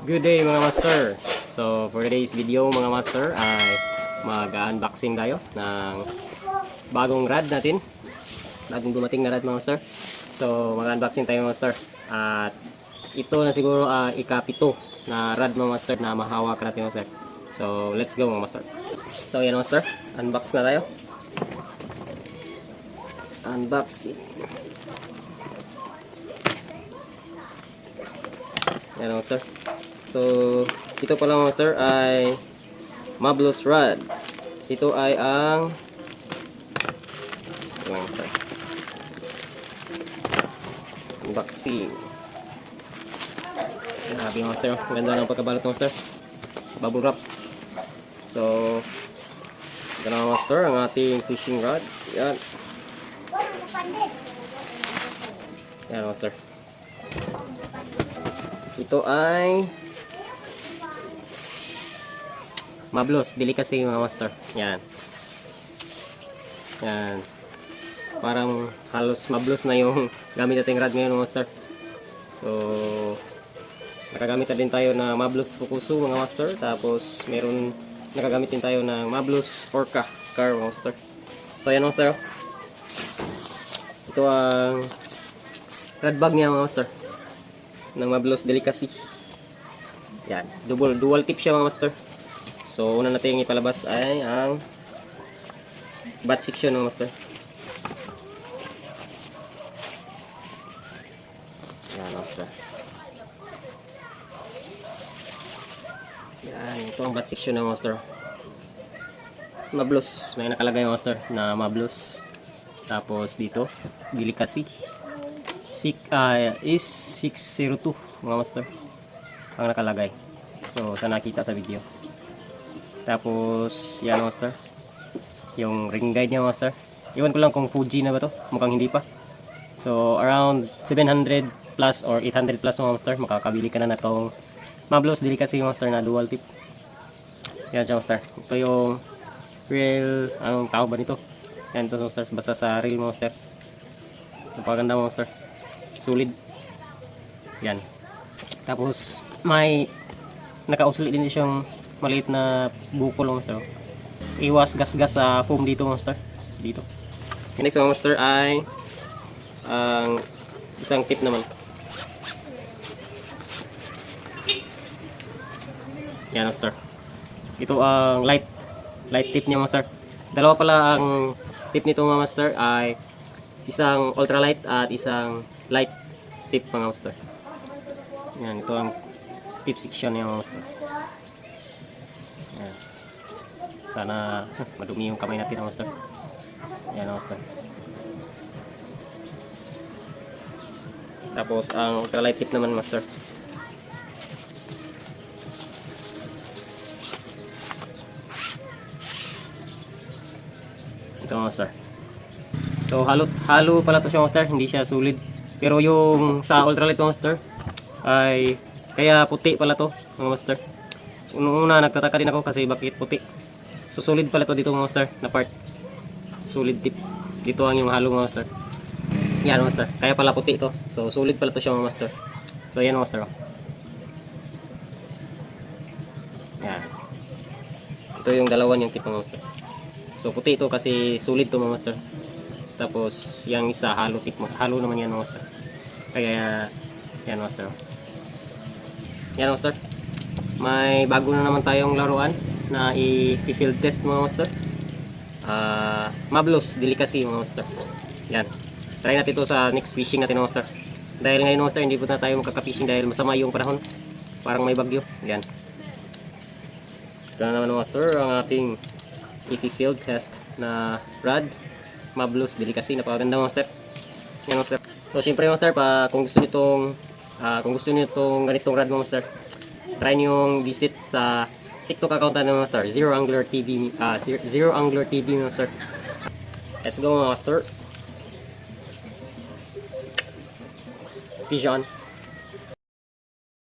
Good day mga master. So for today's video mga master ay mag-unboxing tayo ng bagong rad natin. Bagong dumating na rad mga master. So mag-unboxing tayo mga master. At ito na siguro ikapito na rad mga master na mahawak natin mga master. So let's go mga master. So yan mga master, unbox na tayo. Unboxing. Yan mga master. So, ito pala mga master ay Mablos rod. Ito ay ang unboxing. Grabe mga master. Ang ganda ng pagkabalot mga master. Bubble wrap. So, ito na mga master ang ating fishing rod. Yan. Yan mga master. Ito ay Mablos, delicacy mga master. Yan. Yan. Parang halos mablos na yung gamit nating rod ngayon mga master. So, nakagamit na din tayo na Mablos Fukusu mga master. Tapos, nakagamit din tayo ng Mablos Orca Scar mga master. So, yan mga master. Ito ang rod bag niya mga master. Ng Mablos Delicacy. Yan. Dual tip siya mga master. So, una natin ipalabas ay ang bat section mga master. Yan master. Yan. Ito ang bat section ng master. Mablos. May nakalagay mga master na Mablos. Tapos dito, Delicacy. Is 602 mga master. Ang nakalagay. So, sa nakita sa video. Tapos, yan master. Yung ring guide niya master. Iwan ko lang kung Fuji na ba to. Mukhang hindi pa. So, around 700 plus or 800 plus mga master. Makakabili ka na tong Mablos Delicacy master na dual tip. Yan siya master. Ito yung real, anong tawag ba nito? Yan ito master. Basta sa real master. Napaganda master. Solid. Yan. Tapos, may nakausli din siyang maliit na bukol master. Iwas gas-gas sa foam dito master. Dito. Yung next master ay ang isang tip naman. Yan master. Ito ang light tip niya master. Dalawa pala ang tip nito mga master ay isang ultralight at isang light tip mga master. Yan, ito ang tip section niya mga master. Yan. Sana madumi yung kamay natin master. Yan master. Tapos ang ultralight tip naman master. Ito master. So halo pala to siya master, hindi siya solid. Pero yung sa ultralight master ay kaya puti pala to mga master. Una nagtataka din ako kasi bakit puti. So solid pala to dito mga master na part. Solid tip. Dito ang yung halo mga master. Yan master. Kaya pala puti to. So solid pala to siya mga master. So yan master. Yan. Ito yung dalawa niyang tip mga master. So puti ito kasi solid to mga master. Tapos yung isa halo tip mo. Halo naman yan mga master. Kaya yan master. Yan master. May bago na naman tayong laruan na i-field test mga master. Mablos Delicacy mga master. Yan. Try natin ito sa next fishing natin mga master. Dahil ngayon master hindi po na tayo makaka-fishing dahil masama yung panahon. Parang may bagyo. Yan. Ito na naman mga master ang ating i-field test na rod Mablos Delicacy. Napakaganda mga master. Yan master. So syempre mga master kung gusto niyo itong ganitong rod mga master, try nyo visit sa TikTok account ng master, Zero Angler TV, Zero Angler TV master. Let's go mga master. Fish on.